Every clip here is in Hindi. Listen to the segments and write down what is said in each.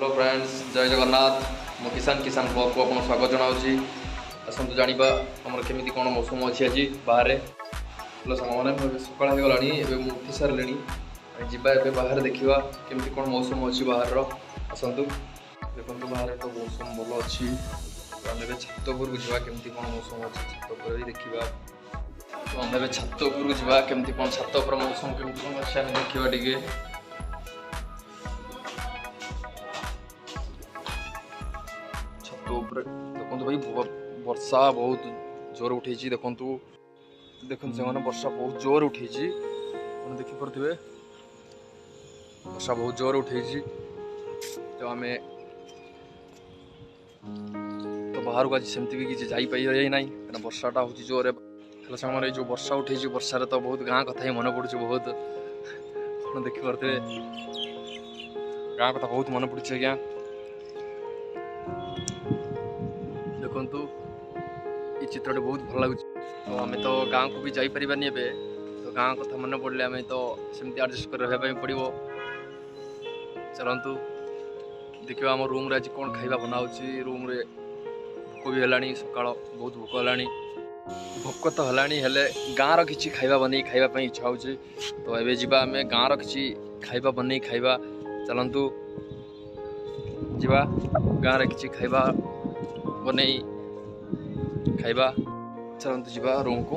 हेलो फ्रेंड्स, जय जगन्नाथ। मो किसान ब्लॉग को आपको स्वागत जनाऊँगी। आसतु जाना आम केमी कौन मौसम अच्छी आज बाहर। हेलो सारे सकाल हो गला उठी सारे जा बाहर देखा केमी कौन मौसम अच्छी बाहर। आसतु देखो बाहर तो मौसम भल अच्छी। आम छात उपरक जा केमी कौन मौसम अच्छी छात उपर भी देखा। तो आम छात उपरक जा केमी कौन छात उपर मौसम केमी कौन अच्छे आम देखा टे। देखो भाई वर्षा बहुत जोर उठे देखु देखो से वर्षा बहुत जोर उठे देखिपे वर्षा बहुत जोर उठे। तो आम तो बाहर को आज सेमती भी किसी जापारे ना वर्षाटा हूँ जोर। हेलो सामने जो वर्षा उठे वर्षार तो बहुत गाँ कथा ही मन पड़े बहुत देखिपे गाँ कथा बहुत मन पड़े आज्ञा। देखु ये चित्र बहुत भल लगुच। तो आम तो गाँव को भी जापारे तो गाँ कथा मन पड़े आम तो सेमती एडजस्ट कर रहा पड़ो। चलतु देखिए आम रूम रे आज कौन खाइबा बनाऊँ। रूम रे भोक भी है सकाल बहुत भोक है भोक तो है गाँव किसी खाइबा बन खावाई इच्छा हो। तो ये जा आम गाँव किसी खाइबा बन खाइबा। चलतु जा गाँव किसी खाइबा बन खाइबा। चलतु जा रूम को।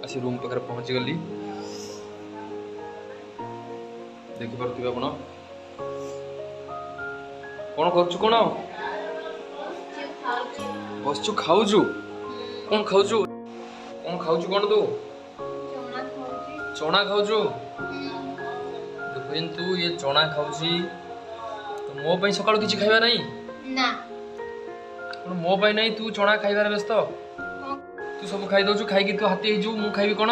आसी रूम पाखे पहुँची गली देखिपे आप कौन कर कौन बसचु खाऊचु कौन खाऊचु कौन खाऊचु कौन तू चना खाऊचु। देखो तू ये चना खाऊची तो मो पे सकाळु किछि खाइबा नहीं ना मो पे नहीं तू चना खाइबार व्यस्त तू सब खाई दउछु खाई तू हाथी हेजु मु खाइबी कौन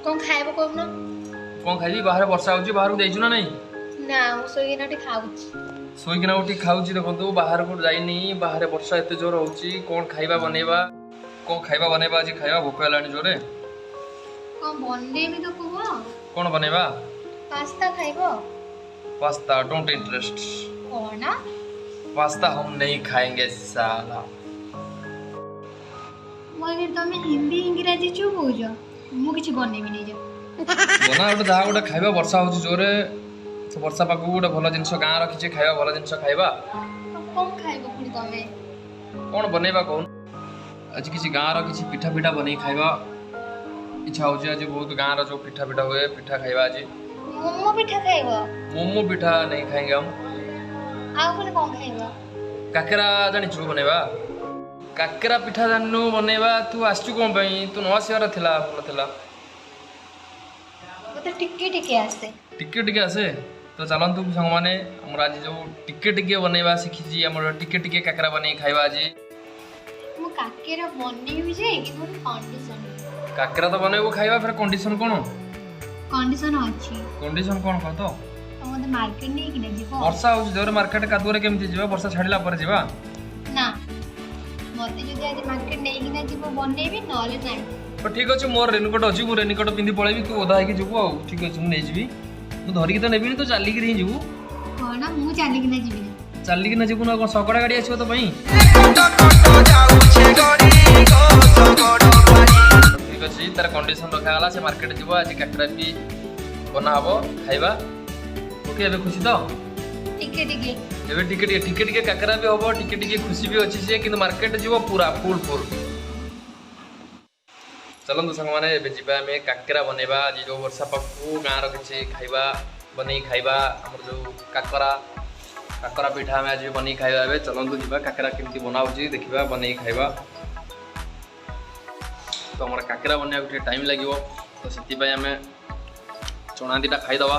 कौन खाइबो कोन कौन खाइबी। बाहर वर्षा होची बाहर को जाइछु ना नहीं ना मु सोइना उठी खाउची सोइकिना उठी खाऊची। देखो बाहर को जाइनी बाहर वर्षा एते जोर होची कौन खाइबा बनेबा कौन खाइबा बनेबा आज खाइबा भोक हेलानी जोरे कौन बनेबी तो कहबो कौन बनेबा पास्ता खाइबो पास्ता डोंट इंटरेस्ट कौन पास्ता हम नहीं खाएंगे साला। मगर तुम हिंदी इंग्रजी चुप हो जा मु किछि बनेबी नहीं जा बना गोटे जहाँ गोटे खाइबा वर्षा होची जोरे तो वर्षा पाक गोटे भल जिनस गाँव रखी खाइबा भल जिनस खाइबा कौन खाइबो पुनी तमे कौन बनेबा कौन आज किसी गाँव किसी पिठा पिठा बन खाइबा इच्छा हो। आज बहुत गाँव जो पिठा पिठा हुए पिठा खाइबा। आज मोमो पिठा खाइबो मोमो पिठा नहीं खाएंगे हम। आ कोन कौन खाइबो काकेरा जानिछु बनेबा काकेरा पिठा जाननु बनेबा। तू आसचु कोन पई तू न आसीबार थिला भल थिला मते टिके आसे। तो चलतु संग माने हमर आज जो टिके बनेबा सिखिजी हमर टिके काकेरा बनै खाइबा। आज मु काकेरा बनेबी जे कि मोर कंडीशन काकेरा तो बनेबो खाइबा फिर कंडीशन कोन कंडीशन अछि कंडीशन कोन कह तो मते मार्केट नहीं कि नहीं जीवो वर्षा हो जोर मार्केट कादुरे केमति जीवा वर्षा छाडिला पर जीवा ना मते जदि आज मार्केट नहीं कि ना जीवो बनेबी नले नाही। तो ठीक अछि मोर रेनकोट अछि मु रेनकोट पिंदी पळेबी तू ओदा हेकी जीवो। ठीक अछि मु नै जीवी तू धरि के तो नेबिनी तो चाली के जीवू कोन मु चाली कि ना जीवी चाली के ना जीवू ना सकड़ा गाड़ी आछो तो पई। ठीक अछि तार कंडीशन रखा गला से मार्केट जीवो आज काकरा भी बना हबो खाइबा। ओके एबे खुशी तो टिके काकरा भी हबो टिके खुशी भी अछि से किंतु मार्केट जीवो पूरा फुल। चलतु संग माने एबे जिबा में काकरा बनेबा। आज जो वर्षा पाकू गाँव किसी खाइबा बन खाइबा हमर जो काकरा पिठा में आज बन खाइबा। एबे चलतु जिबा काकरा केमती बनाउची देखिबा बन खाइबा। तो हमर काकरा बनिया गोटे टाइम लागिवो तो सेति पय हमें चना दीटा खाई दवा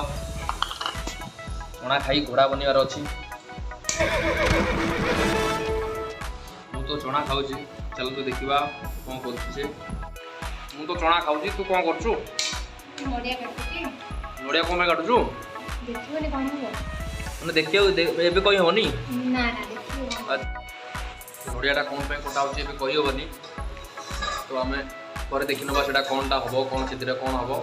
चना खाई घोड़ा बनिवार अछि। मु तो चना खाउची चलतु देखिबा कोन करछि से मु तो चना खाउची तू कोन करछु नडिया काटुची नडिया कोन काटुछु देखिबो ने कोन हो माने देखियो एबे कहि होनी ना ना नड़ियाटा कौन पे कटा होची ए कहि होबनी तो आमे पर देखि नबा सेटा कोनटा हबो कोन चित्र कोन हबो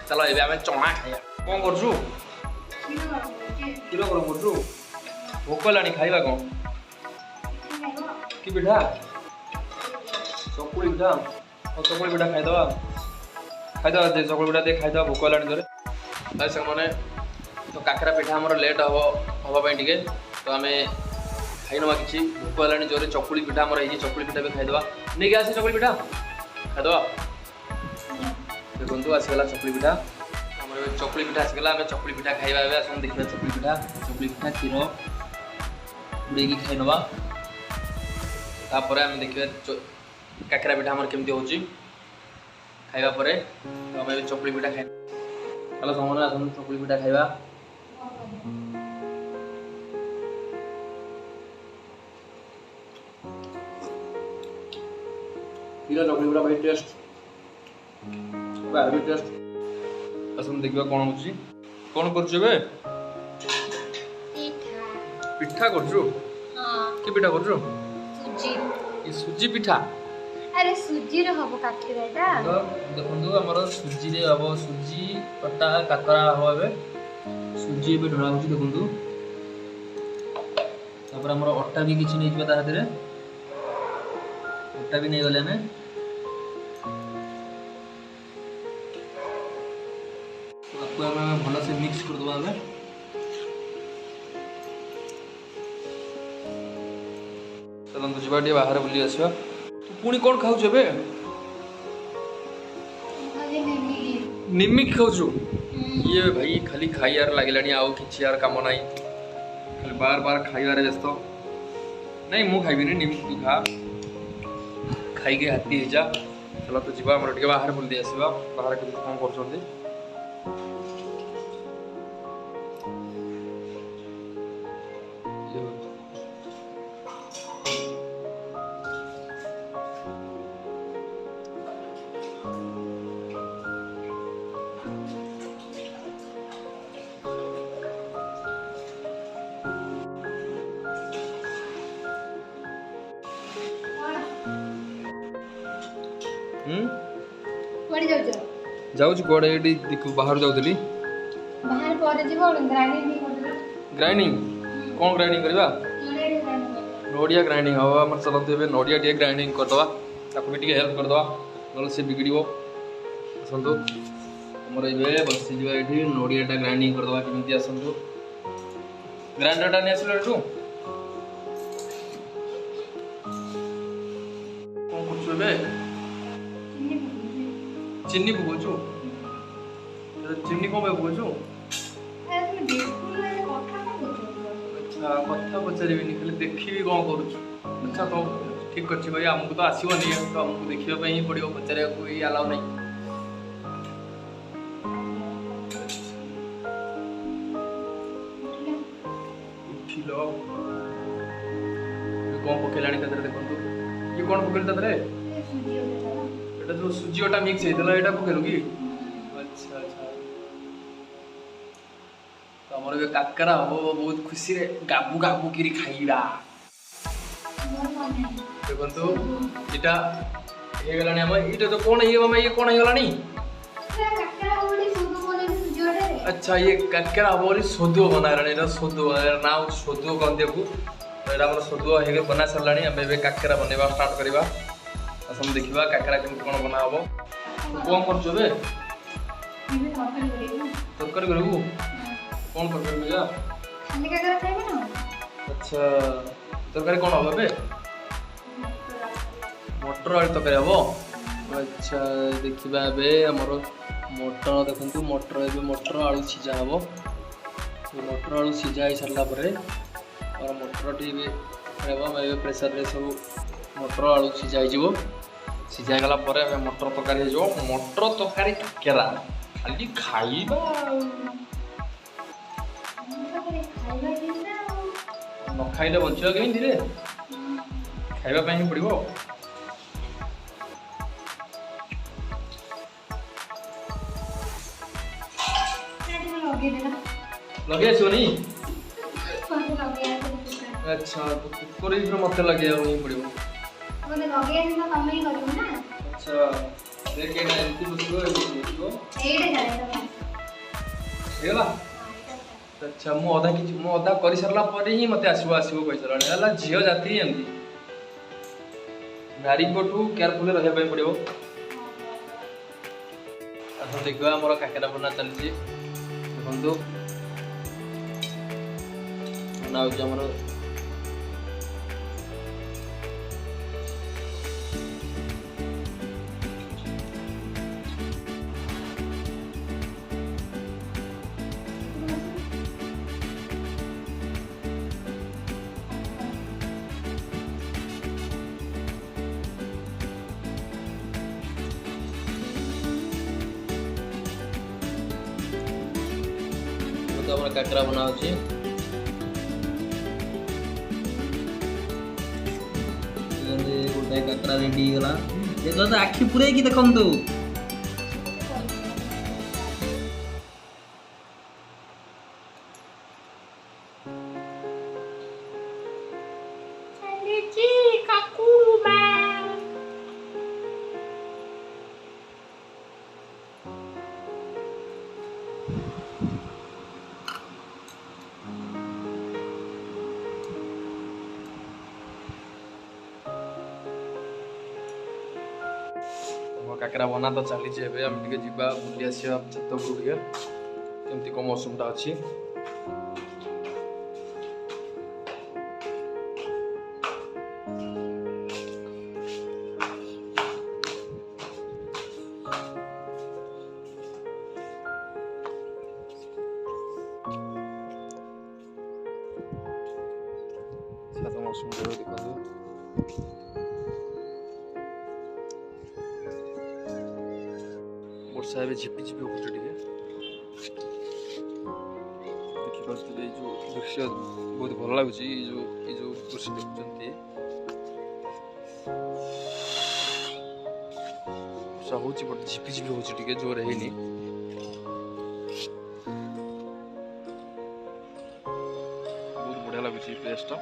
चलो एबे आमे चना खाया कोन करजु किलो गरम करजु भोक लानी खाइबा कोन कि पिठा चकुली पिठा चकुली पिठा खाइदवा दे चकुली पिठा दे खाइदवा भोक लानी धरे ताइ से माने तो काकरा पिठा हमर लेट हवा पई टिके तो आमे खाई नवा किछि भोक लानी जोरे चकुली पिठा हमर एही चकुली पिठा भी खाइदवा नै आसे चकुली पिठा खाइदवा देखंतु आसे गला चकुली पिठा हमर चकुली पिठा आसे गला आमे चकुली पिठा खाइबा एबे आसन देखिबा चकुली पिठा क्षीर बुड़े की खाई नवा तापर आमे देखिबा काकरा पिठा हमर केमती होची खाइबा परे तो आमे चकुली पिठा खाइ चलो समन आसन चकुली पिठा खाइबा इला चकुली पिठा भाई टेस्ट भाई टेस्ट आसन देखिबा कोन होची कोन करछु बे पिठा करछु हां कि पिठा करछु सुजी ई सुजी पिठा अरे सुजी रे हबो काकरा एटा तो देखंतु हमर सुजी रे हबो सुजी पट्टा काकरा हबो एबे सुजी पे ढोला होची देखंतु तापर हमर अट्टा भी किछि नै जबा ता हाथ रे अट्टा भी नै गले ने तो आपको हम भलो से मिक्स कर दबा बे चलंतु जीवा डी बाहर बुली आसीबा पुणी कौन खाऊ छबे निमिक खाऊ छु ये भाई खाली खाई यार लागलानी आउ किछि यार काम नाही खाली बार बार खाइबारे व्यस्त नहीं मु खाइबी नहीं निमिक तू खा खाई के हाथी जा चलो तो जीवा हमर टिके बाहर बुली आसीबा बाहर के कोन करछोंदी पड़ी जाउ जाऊ कोड़े एडी देखु बाहर जाउतली बाहर पर जीवो ग्राइंडिंग नहीं करदे ग्राइंडिंग कोन ग्राइंडिंग करबा नोडिया ग्राइंडिंग हवा हमर चलते बे नोडिया टे ग्राइंडिंग कर दवा ताको भी टिके हेल्प कर दवा नल से बिगड़िबो असंतु हमर एबे बसी जीवा एठी नोडिया टा ग्राइंडिंग कर दवा केमिति असंतु ग्राइंडर टा ने असलो एठू कोन करछु बे चिन्नी भोजो चिन्नी को भोजो अच्छा कथा पचारिबिनी खाली देखिबी कोन करूछु अच्छा तो ठीक अछि भाई हमको तो आसीबो नहीं तो हमको देखिबा पई ही पड़ियो पचारिया कोई अलाउ नहीं उठिलो ये कोन पकेलानी तदरे देखंतु ये कोन पकेल तदरे एटा जो सुजी ओटा मिक्स हेतला एटा पकेलु की अच्छा अच्छा तो हमर बे काकरा हो बहुत खुशी रे गाबू गाबू किरी खाइबा देखंतु एटा हे गलानी हम एटा तो कोन हे मामा ये कोन हे गलानी काकरा होली सुदु बोले सुजी ओटा रे अच्छा ये काकरा होली सोदु बना रानी एटा सोदु नाउ सोदु कहते को तो एटा हमर सोदु हे बना सरलानी हम बे काकरा बनेबा स्टार्ट करबा असम देखिबा काकरा केम कोन बना हबो कोन करछो बे तरकारी करबू कोन तरकारी मिला खाली काकरा खाइबे ना अच्छा तरकारी कोन हबो बे मटर आलू तरकारी हबो अच्छा देखिबा बे हमर मटर देखंतु मटर एबे मटर आलू सिजा हबो मटर आलू सिजा ही सरला परे और मटर टी बे रेबा मैं प्रेशर रे सब मटर आलू सिजा ही जीवो सिझा गला परे मटर तरकारी जो मटर तरकारी काकेरा खाली खाइबा न खाइले बंचिबा केमिति रे खाइबा पई ही पड़िबो लगे आसोनी अच्छा तो कुकर ही फिर मत लगे पड़ो ମୋତେ ଲଗେଇବା ଜିନିଷ ତମେ ହିଁ କରିବ ନା। अच्छा देख एटा एंती बसिबो ଏଇଟା ଛାଡ଼ हेला अच्छा मु अधा कर सारा पर ही मत आसो आसो कही सारा झील जाति ही एमती नारी ठू केयरफुल रहा पड़ो। अच्छा देखा मोर काकेरा बना चलती देखो बना होमर काकरा बना गोटे काकरा रेडी गला देखो तो आखि पूरे की देखम तो काकरा बना तो चली आम टे जा बुली आसा छत उपरू टे केमती कम मौसमटा अच्छी मौसम देखो वर्षा ए झिपी झिपी हो देखिए जो दृश्य बहुत भल लगुच जो दृश्य देखते वर्षा हो झिपी झिपी हो जोर है बहुत बढ़िया लगुच प्लेसटा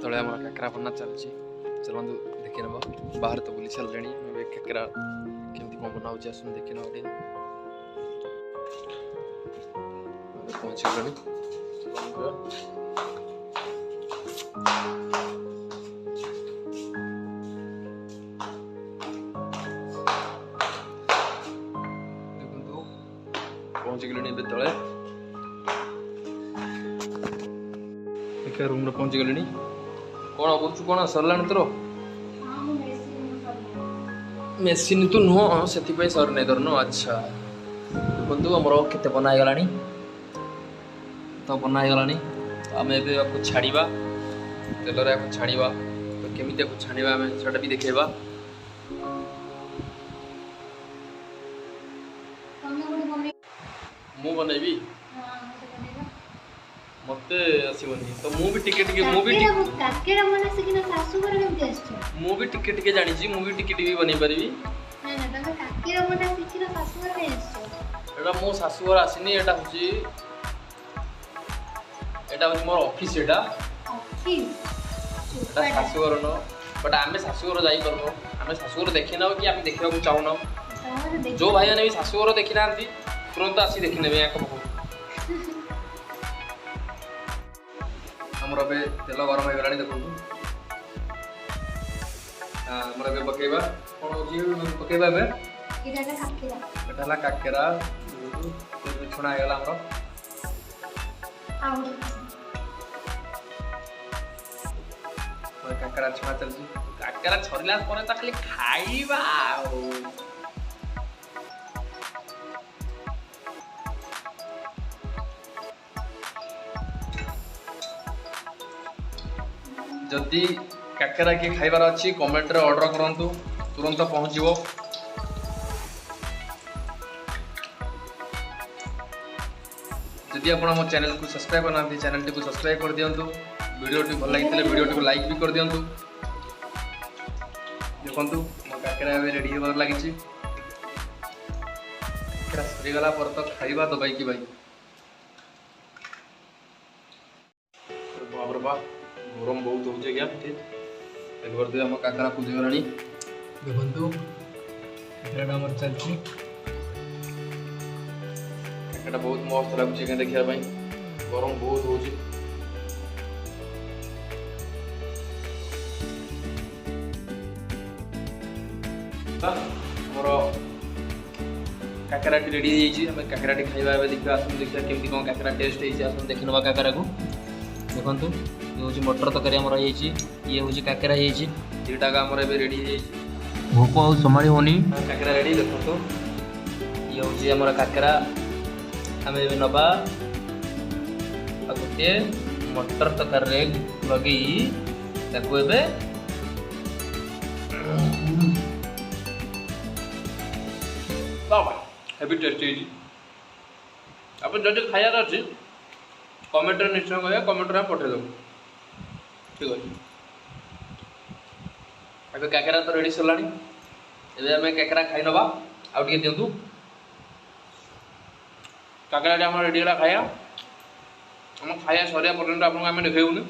तले आम काकरा बना चलती चलू देखी नब बाहर तो बुली सारे काकरा केमती कौन बना आस देखी नब पहुँच गले तले रूम पहुँच गले कौन कौन कौन सरला तोर मेसीन तो नुह से सर नहीं धरन अच्छा देखो आमर के बनाईगला तो बनाईगला आम ए छाड़ा तेलर या छाड़ा तो केमी छाड़ा आम से भी देखा मु बनैबी मत आसबनी तो मु भी टिके जानी मु भी टिके बनै पारि मो शाशुघर आसनी एटा हूँ मोर ऑफिस एटा शाशुघर न बट आम शाशुघर जापर आम शाशुघर देखी ना कि आम देखा चाहूना जो भाई मैंने भी शाशुघर देखी ना तुरंत आसी देखी ने आमर ए तेल गरम हो गला देखो आमर ए पकेबा कौन हो पकेबा काकेरा छुणा हो गला काकेरा छुणा चलती काकेरा छरला खाली खाइबा जदि काकेरा किए खाइबार अच्छी कमेंट रे ऑर्डर करंतु तुरंत पहुँचो। जदि आप मो चैनल को सब्सक्राइब करना चैनल टी को सब्सक्राइब कर दिंतु। वीडियो टी भल लगी वीडियो टी को लाइक भी कर दिंतु। देखु मो काकेरा रेडी होबार लगी सरीगला पर तो खाइबा दबाई कि भाई बाप रे बाप गरम बहुत हो आम काकरा पूजगला देखु काकरा चलती काकरा बहुत मस्त लगुच देखा गरम बहुत हो काकरा रेडी हो काकरा खाइबा देखा देखा केमती कौन काकरा टेस्ट होती देख ना काकरा को देखु ये हूँ मटर तरकारी आमर ये हूँ काकरा दुईटा आमर रेडी भोक आ संभाली होनी काकरा रेडी देखो ये हूँ आमर काकरा आम नवा गोटे मटर तरकारी लगे हेवी टेस्टी आप जब खाइबार अच्छी कमेंट निश्चय कह कमेंट में पठेदेव ठीक अच्छे। अभी काकरा तो रेडी सरला आम काकरा खाई नवा आउ टे दिंतु काकरा आम रेडी है खाया आम खाया सरिया पर्यटन आपको आम देखूनी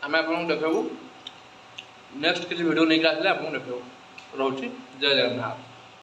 आम आपको देखू नेक्स्ट किसी वीडियो नहीं आसे आपको देखू रोचे जय जगन्नाथ।